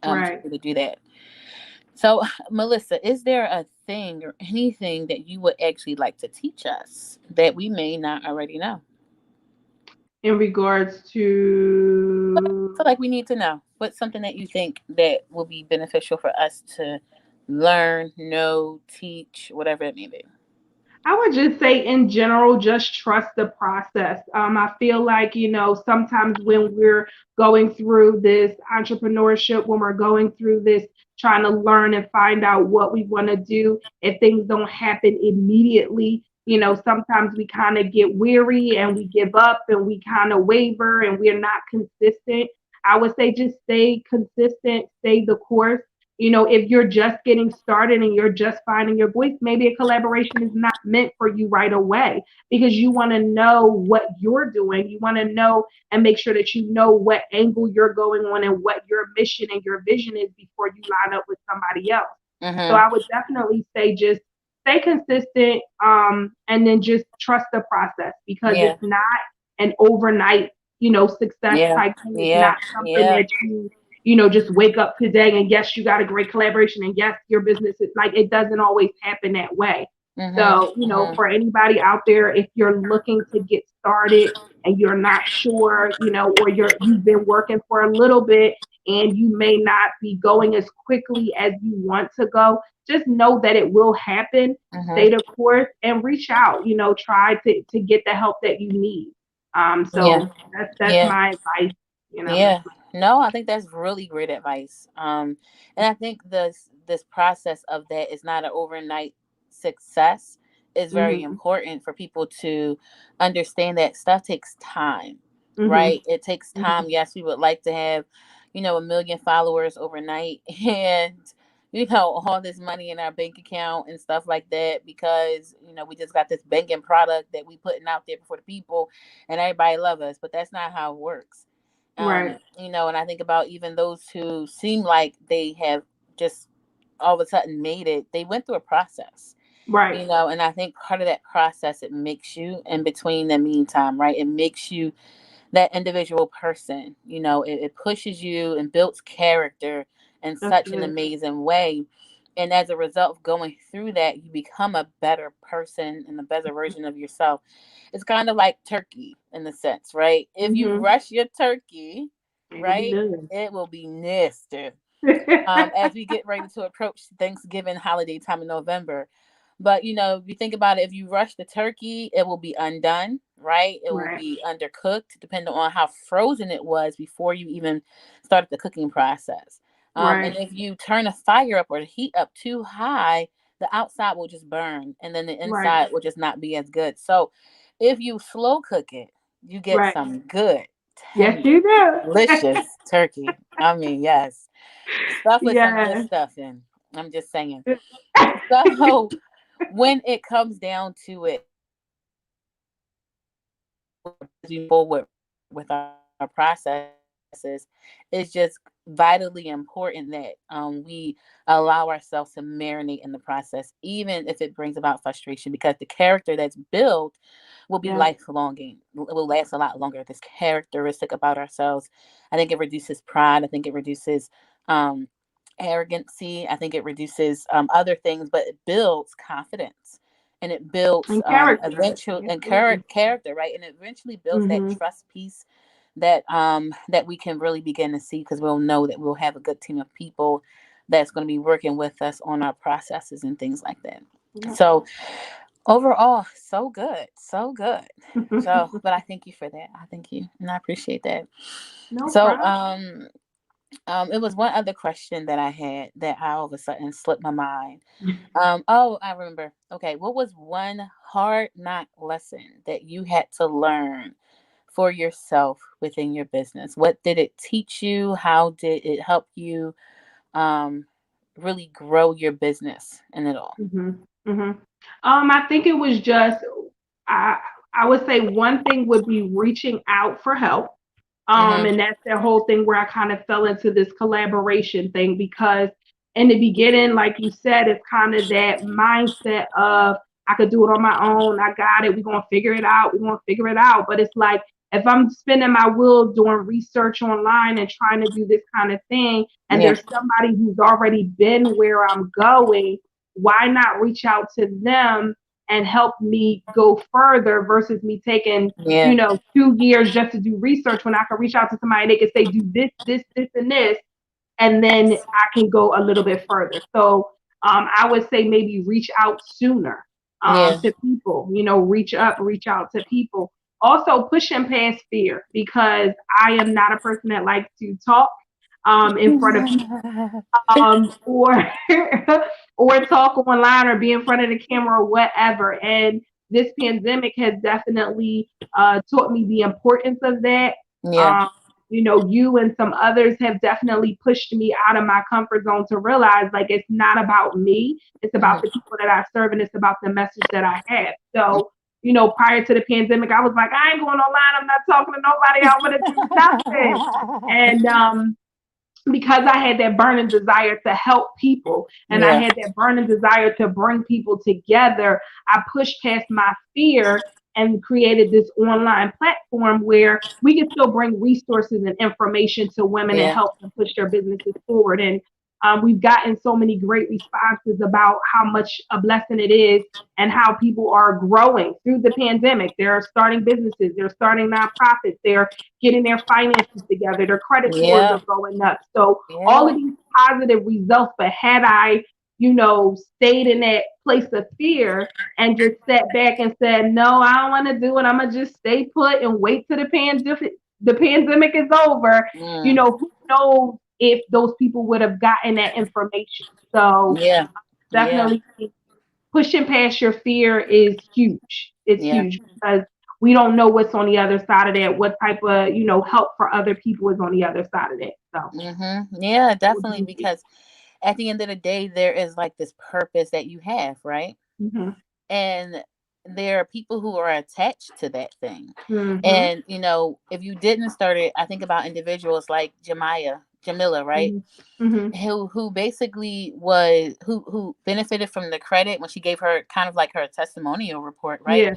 for Right. you to do that. So, Melissa, is there a thing or anything that you would actually like to teach us that we may not already know? In regards So, to, like, we need to know what's something that you think that will be beneficial for us to learn, know, teach, whatever it may be. I would just say in general, just trust the process. I feel like, sometimes when we're going through this entrepreneurship, when we're going through this trying to learn and find out what we want to do, if things don't happen immediately, sometimes we kind of get weary and we give up and we kind of waver and we're not consistent. I would say just stay consistent, stay the course. if you're just getting started and you're just finding your voice, maybe a collaboration is not meant for you right away, because you want to know what you're doing. You want to know and make sure that you know what angle you're going on and what your mission and your vision is before you line up with somebody else. So Mm-hmm. I would definitely say just stay consistent, and then just trust the process, because Yeah. it's not an overnight, success Yeah. type thing. It's Yeah. not something Yeah. that just wake up today and yes, you got a great collaboration and yes, your business is like, it doesn't always happen that way. Mm-hmm. So, Mm-hmm. for anybody out there, if you're looking to get started and you're not sure, or you've been working for a little bit and you may not be going as quickly as you want to go, just know that it will happen. Stay Mm-hmm. the course and reach out, try to get the help that you need. Yeah. So that's Yeah. my advice, Yeah. No, I think that's really great advice. And I think this process of that is not an overnight success is very Mhm. important for people to understand that stuff takes time, right? Mhm. It takes time. Mhm. Yes, we would like to have, 1 million followers overnight and all this money in our bank account and stuff like that because we just got this banking product that we putting out there for the people and everybody love us, but that's not how it works. Right. And I think about even those who seem like they have just all of a sudden made it, they went through a process, Right. and I think part of that process, it makes you in between the meantime, right? It makes you that individual person, it pushes you and builds character in That's such an good. amazing way. And as a result of going through that, you become a better person and a better version of yourself. It's kind of like turkey in the sense, right? If you Mhm. rush your turkey, Ain't gonna be right, done. it will be nasty. As we get ready to approach Thanksgiving holiday time in November. But if you think about it, if you rush the turkey, it will be undone, right? It will Right. be undercooked, depending on how frozen it was before you even started the cooking process. And Right. if you turn the fire up or the heat up too high, the outside will just burn, and then the Right. inside will just not be as good. So, if you slow cook it, you get Right. some good, Yes, tender, you do. delicious turkey. I mean, yes. Stuff with some good Yes. stuff in. I'm just saying. So when it comes down to it, as we move forward with our processes, it's just vitally important that we allow ourselves to marinate in the process, even if it brings about frustration, because the character that's built will be Yeah. lifelonging. It will last a lot longer. This characteristic about ourselves, I think it reduces pride. I think it reduces um, arrogancy. I think it reduces other things, but it builds confidence and it builds And character. eventual and Absolutely. character, right? And it eventually builds that Mhm. trust piece that we can really begin to see because we'll know that we'll have a good team of people that's going to be working with us on our processes and things like that. Yeah. So overall, so good, so good. So, but I thank you for that. I thank you, and I appreciate that. No So, problem. it was one other question that I had that all of a sudden slipped my mind. Oh, I remember. Okay, what was one hard knock lesson that you had to learn for yourself within your business? What did it teach you? How did it help you um, really grow your business and it all? Mhm. Mhm. I think it was just I I would say one thing would be reaching out for help. Mm-hmm. And that's the whole thing where I kind of fell into this collaboration thing, because in the beginning, like you said, it's kind of that mindset of I could do it on my own. I got it. We're gonna figure it out. We're gonna figure it out. But it's like if I'm spinning my wheels doing research online and trying to do this kind of thing, and Yeah, there's somebody who's already been where I'm going, why not reach out to them and help me go further versus me taking yeah, 2 years just to do research when I can reach out to somebody and they can say, do this, this, this, and this, and then I can go a little bit further. So I would say maybe reach out sooner yeah. to people, reach up, reach out to people. Also, pushing past fear, because I am not a person that likes to talk in front of people, or or talk online or be in front of the camera or whatever. And this pandemic has definitely taught me the importance of that. Yeah, Um, you and some others have definitely pushed me out of my comfort zone to realize like it's not about me. It's about Mhm. the people that I serve and it's about the message that I have. So, prior to the pandemic, I was like, I ain't going online. I'm not talking to nobody. I want to do nothing. And because I had that burning desire to help people and I Yeah. had that burning desire to bring people together, I pushed past my fear and created this online platform where we can still bring resources and information to women and Yeah. help them push their businesses forward. And we've gotten so many great responses about how much a blessing it is and how people are growing through the pandemic. They're starting businesses, they're starting nonprofits, they're getting their finances together, their credit scores Yeah. are going up. So all Yeah. of these positive results, but had I, stayed in that place of fear and just sat back and said, no, I don't want to do it. I'm gonna just stay put and wait till the pandemic is over. Mm. Who knows if those people would have gotten that information. So Yeah. Yeah. definitely pushing past your fear is huge. It's Yeah. huge because we don't know what's on the other side of that, what type of, help for other people is on the other side of that. So Yeah, that would definitely. be me. Because at the end of the day, there is like this purpose that you have, right? Mm-hmm. And there are people who are attached to that thing. Mm-hmm. And if you didn't start it, I think about individuals like Jamila, right? Mm-hmm. Who basically was who benefited from the credit when she gave her kind of like her testimonial report, right? Yeah.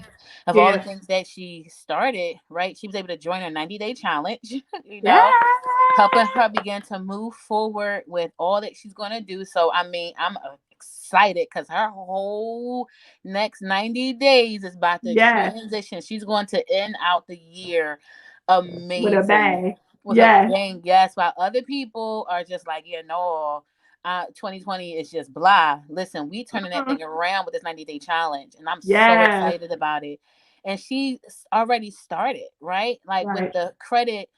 Of all the Yeah. things that she started, right? She was able to join a 90-day challenge, Yeah. helping her begin to move forward with all that she's going to do. So, I mean, I'm excited because her whole next 90 days is about to Yes. transition. She's going to end out the year With a amazing bang. with a Yes. bang. Yes, while other people are just like, yeah, no. 2020 is just blah. Listen, we turning that Mhm. thing around with this 90-day challenge, and I'm so Yes. excited about it. And she already started, right? Like with Right. the credit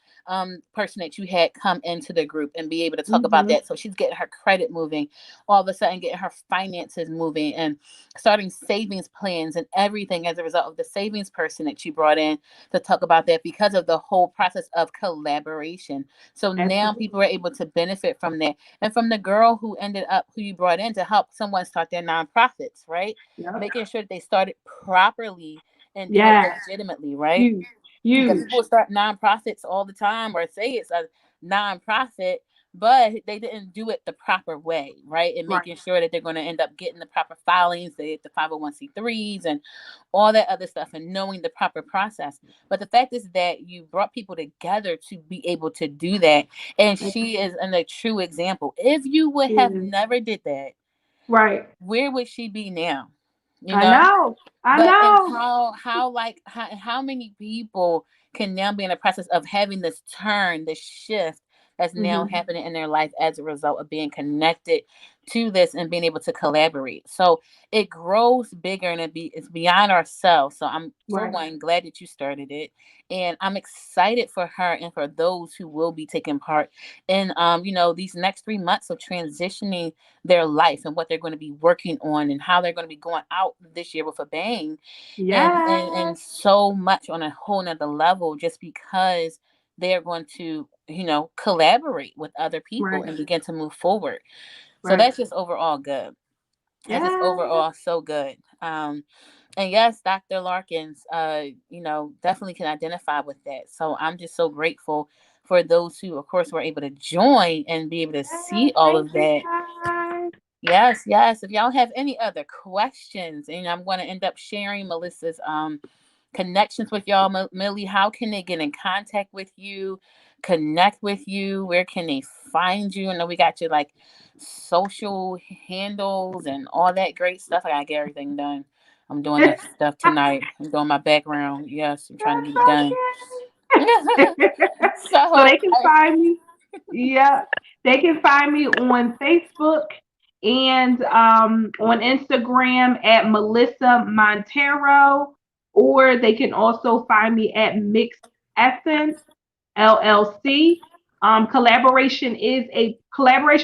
person that you had come into the group and be able to talk about Mm-hmm. that. So she's getting her credit moving, all of a sudden getting her finances moving and starting savings plans and everything as a result of the savings person that you brought in to talk about that because of the whole process of collaboration. So now Absolutely. people are able to benefit from that. And from the girl who you brought in to help someone start their nonprofits, right? Yep. Making sure that they started properly and do it Yes. legitimately, right? Huge. Because people Huge. start nonprofits all the time or say it's a nonprofit, but they didn't do it the proper way, right? And Right. making sure that they're going to end up getting the proper filings, the 501(c)(3)s and all that other stuff and knowing the proper process. But the fact is that you brought people together to be able to do that. And she is a true example. If you would have Absolutely. never did that, Right. where would she be now? You I know? know. I But and know. how many people can now be in the process of having this turn, this shift that's now Mm-hmm. happening in their life as a result of being connected to this and being able to collaborate. So it grows bigger and it's beyond ourselves. So I'm for Right. one glad that you started it, and I'm excited for her and for those who will be taking part in these next 3 months of transitioning their life and what they're going to be working on and how they're going to be going out this year with a bang and Yes. so much on a whole nother level just because they're going to collaborate with other people Right. and begin to move forward. So Right. that's just overall good. That's just Yeah. overall so good. And yes, Dr. Larkins, definitely can identify with that. So I'm just so grateful for those who, of course, were able to join and be able to Yeah. see all Thank of you, that. guys. Yes, yes. If y'all have any other questions, and I'm going to end up sharing Melissa's connections with y'all, Millie, how can they get in contact with you, connect with you? Where can they find you? I know we got your like social handles and all that great stuff. I gotta get everything done. I'm doing that stuff tonight. I'm doing my background. Yes, I'm trying to get it done. That's okay. So So they can find me. Yeah, they can find me on Facebook and on Instagram at Melissa Montero, or they can also find me at Mixed Essence LLC. Collaboration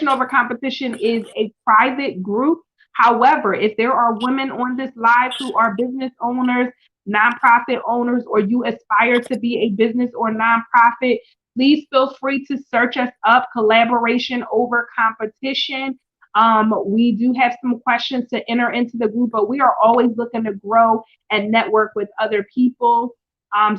over competition is a private group. However, if there are women on this live who are business owners, nonprofit owners, or you aspire to be a business or nonprofit, Please feel free to search us up, Collaboration Over Competition. We do have some questions to enter into the group, but we are always looking to grow and network with other people.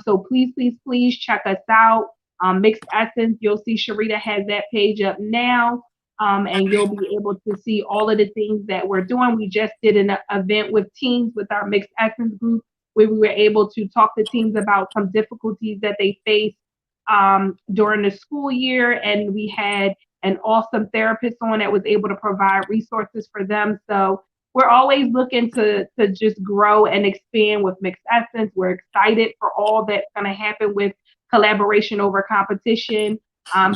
So please, please, please check us out. Mixed Essence, you'll see Sharita has that page up now. And you'll be able to see all of the things that we're doing. We just did an event with teens with our Mixed Essence group where we were able to talk to teens about some difficulties that they face during the school year. And we had an awesome therapist on that was able to provide resources for them. So we're always looking to just grow and expand with Mixed Essence. We're excited for all that's going to happen with Collaboration Over Competition.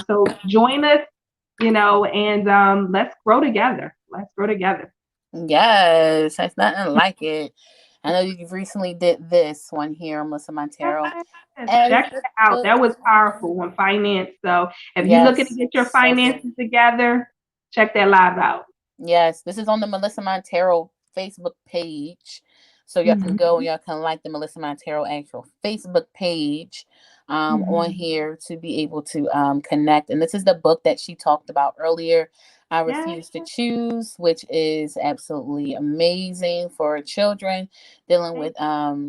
So join us, and let's grow together. Let's grow together. Yes, that's nothing like it. I know you recently did this one here, Melissa Montero. Yes, As check that out. the That was powerful on finance. So if you're looking to yes, get your so good. finances together, check that live out. Yes, this is on the Melissa Montero Facebook page. So y'all can go, Mhm. y'all can like the Melissa Montero actual Facebook page on Mhm. here to be able to connect. And this is the book that she talked about earlier. I Yes. Refuse to Choose, which is absolutely amazing for children dealing with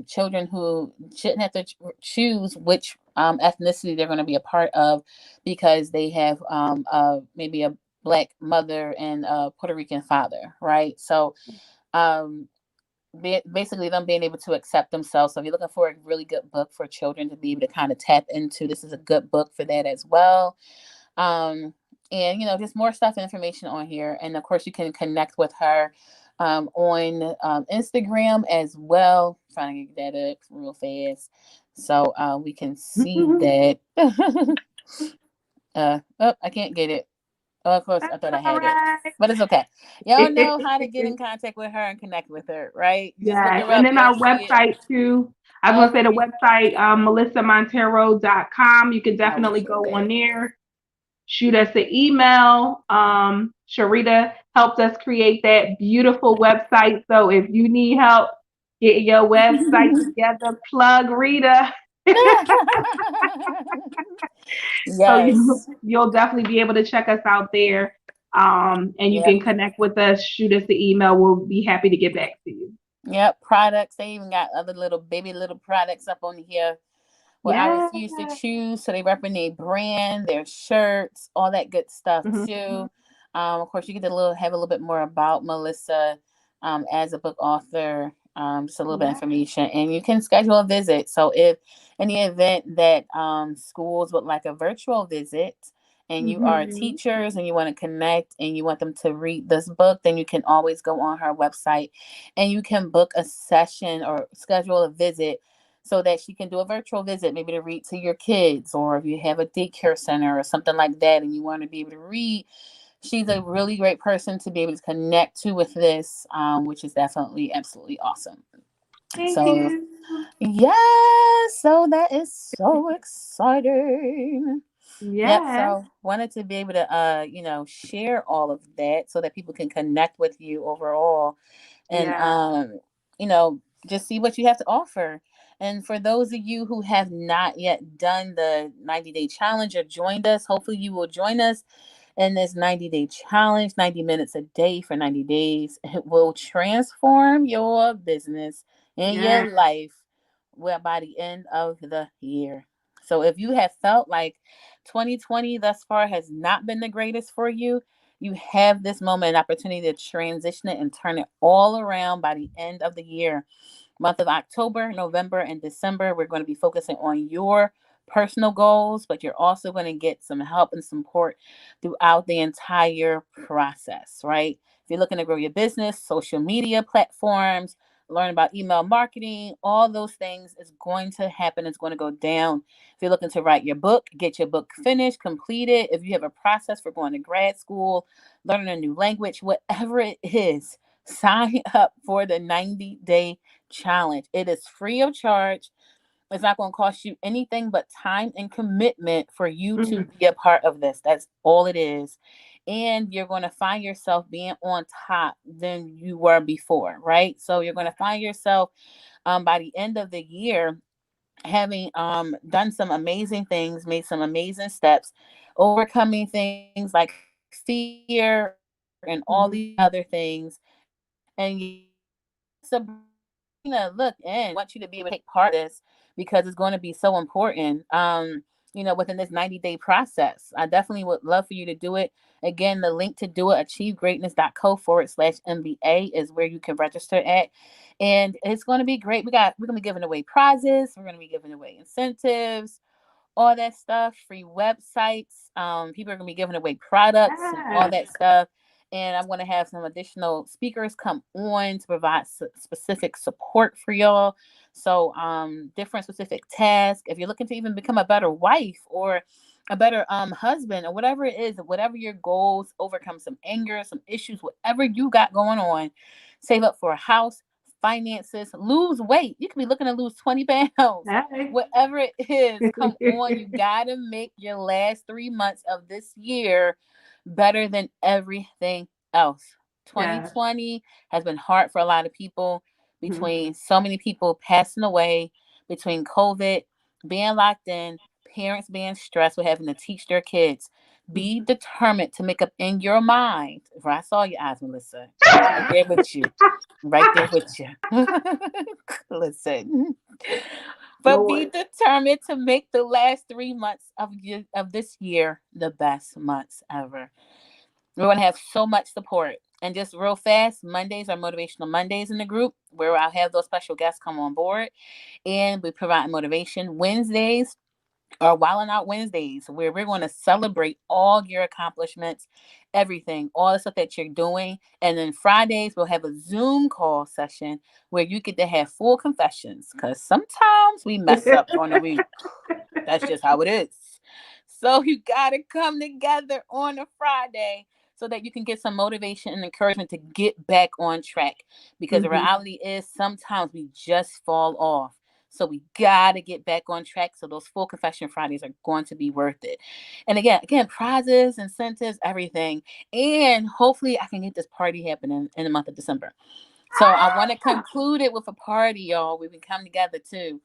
children who shouldn't have to choose which ethnicity they're going to be a part of because they have maybe a Black mother and a Puerto Rican father, right? So um basically them being able to accept themselves. So if you're looking for a really good book for children to be able to kind of tap into, this is a good book for that as well. And just more stuff and information on here, and of course you can connect with her on Instagram as well. Trying to get that up real fast so we can see that. Oh, I can't get it. Oh, of course, I That's thought I all had it, right. but it's okay. Y'all know how to get in contact with her and connect with her, right? You just look Yes. her And up, then you'll our see it. website too. I was gonna say the Okay, website, melissamontero.com. You can I will definitely share go on that. there, shoot us an email. Sharita helped us create that beautiful website. So if you need help getting your website together, plug Rita. So you, Yes. you'll definitely be able to check us out there. And you Yep. can connect with us, shoot us the email. We'll be happy to get back to you. Yep. Products. They even got other little baby little products up on here. Well, I Yeah. Refuse to Choose. So they represent their brand, their shirts, all that good stuff Mhm. too. Of course, you get to have a little bit more about Melissa as a book author, just a little bit of Yeah. information, and you can schedule a visit. So if in the event that schools would like a virtual visit, and you are Mhm. teachers and you want to connect and you want them to read this book, then you can always go on her website and you can book a session or schedule a visit so that she can do a virtual visit, maybe to read to your kids, or if you have a daycare center or something like that and you want to be able to read. She's a really great person to be able to connect to with this, which is definitely absolutely awesome. Thank So, you. yes, so that is so exciting. Yep. Yes. So wanted to be able to share all of that so that people can connect with you overall and Yeah. you know, just see what you have to offer. And for those of you who have not yet done the 90-day challenge or joined us, hopefully you will join us in this 90-day challenge, 90 minutes a day for 90 days. It will transform your business and Yeah. your life by the end of the year. So if you have felt like 2020 thus far has not been the greatest for you, you have this moment, an opportunity to transition it and turn it all around by the end of the year. Month of October, November, and December, we're going to be focusing on your personal goals, but you're also going to get some help and support throughout the entire process, right? If you're looking to grow your business, social media platforms, learn about email marketing, all those things is going to happen. It's going to go down. If you're looking to write your book, get your book finished, complete it. If you have a process for going to grad school, learning a new language, whatever it is, sign up for the 90-day challenge. It is free of charge. It's not going to cost you anything but time and commitment for you to Mhm. be a part of this. That's all it is. And you're going to find yourself being on top than you were before, right? So you're going to find yourself by the end of the year having done some amazing things, made some amazing steps, overcoming things like fear and all these other things. And Sabrina, look in. I want you to be able to take part of this because it's going to be so important. Within this 90-day process. I definitely would love for you to do it. Again, the link to do it, achievegreatness.co/MBA is where you can register at. And it's going to be great. We're going to be giving away prizes. We're going to be giving away incentives, all that stuff, free websites. People are going to be giving away products and all that stuff. And I'm going to have some additional speakers come on to provide specific support for y'all. So, different specific tasks. If you're looking to even become a better wife or a better husband or whatever it is, whatever your goals, overcome some anger, some issues, whatever you got going on, save up for a house, finances, lose weight. You could be looking to lose 20 pounds. Whatever it is, come on. You got to make your last 3 months of this year better than everything else. 2020 has been hard for a lot of people between so many people passing away, between COVID, being locked in, parents being stressed with having to teach their kids. Be determined to make up in your mind. I saw your eyes, Melissa. Right there with you. Right there with you. Listen. But be determined to make the last 3 months of this year the best months ever. We're going to have so much support. And just real fast, Mondays are Motivational Mondays in the group where I'll have those special guests come on board. And we provide motivation. Wednesdays are Wilding Out Wednesdays, where we're going to celebrate all your accomplishments, everything, all the stuff that you're doing. And then Fridays, we'll have a Zoom call session where you get to have full confessions, because sometimes we mess up on the week. That's just how it is. So you got to come together on a Friday so that you can get some motivation and encouragement to get back on track. Because the reality is sometimes we just fall off. So we got to get back on track. So those full confession Fridays are going to be worth it. And again, prizes, incentives, everything. And hopefully I can get this party happening in the month of December. So I want to conclude it with a party, y'all. We can come together too.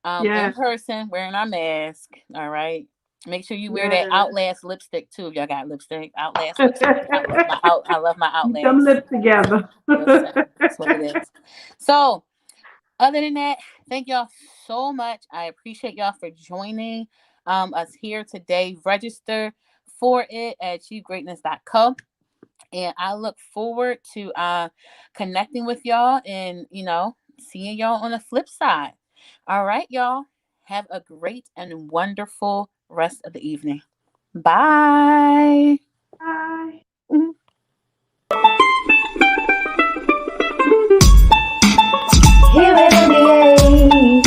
In person, wearing our mask. All right. Make sure you wear that Outlast lipstick too. If y'all got lipstick, Outlast lipstick. I love my Outlast. Some lips together. That's what it is. So, other than that, thank y'all so much. I appreciate y'all for joining us here today. Register for it at achievegreatness.co. And I look forward to connecting with y'all and, seeing y'all on the flip side. All right, y'all. Have a great and wonderful rest of the evening. Bye. Bye. Here at MBA,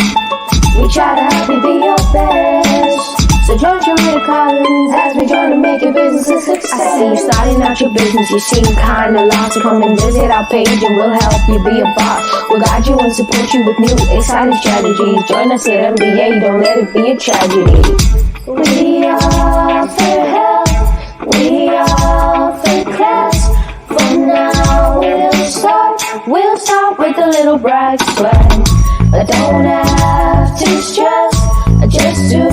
we try to help you be your best. So join Rita Collins as we join to make your business a success. I see you starting out your business, you seem kinda lost. So come and visit our page and we'll help you be a boss. We'll guide you and support you with new exciting strategies. Join us at MBA, don't let it be a tragedy. We offer help, we offer class. For now we'll start with a little bright sweat. But don't have to stress, just do